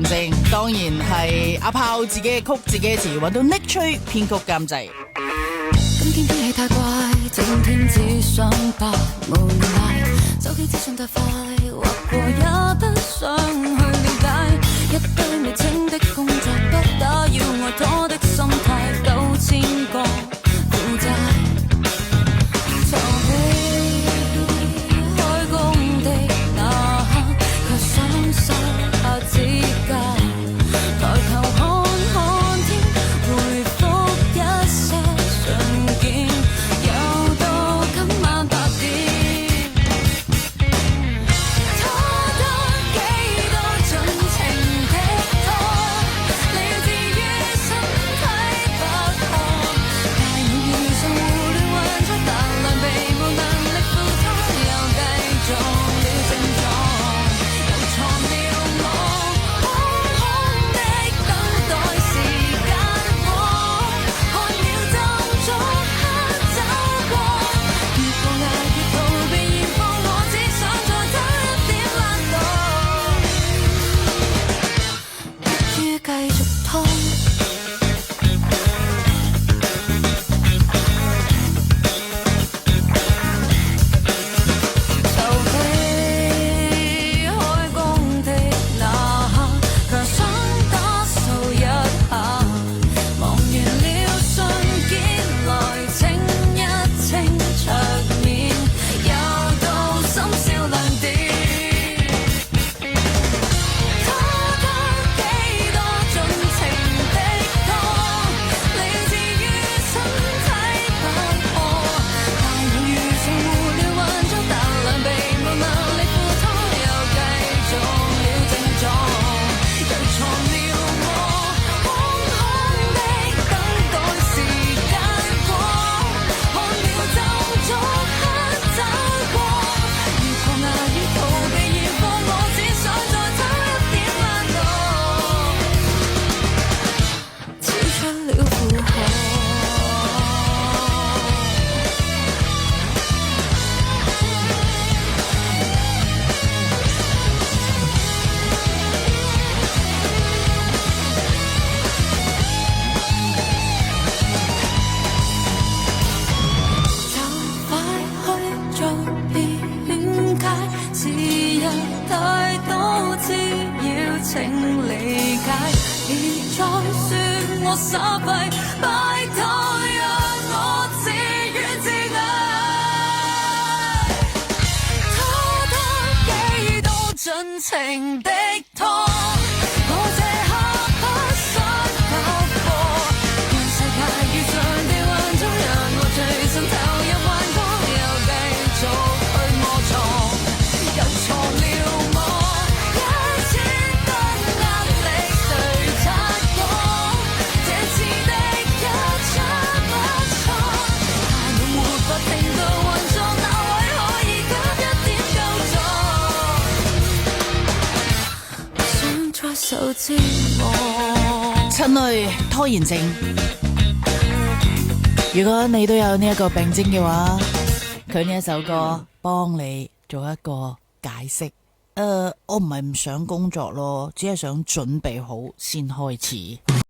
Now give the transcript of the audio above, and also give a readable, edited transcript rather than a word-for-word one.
症，當然係阿炮自己嘅曲，自己嘅詞，揾到 Nick 吹編曲監製。今天天氣太怪，整天只想白無賴，手機資訊太快，劃過也不想去了解，一堆未清的工作，不打擾我拖的心態，9000個負債。情的拖，我這刻不想交貨，讓世界遇上的幻想，讓我隨心投入幻覺，又繼續去磨撞，又錯了我，一千分壓力誰察覺，這次的一出不錯，但我沒法停到運作，哪位可以給一點救助？親類拖延症，如果你都有呢一個病徵嘅話，佢呢一首歌幫你做一個解釋。我唔係唔想工作咯，只係想準備好先開始。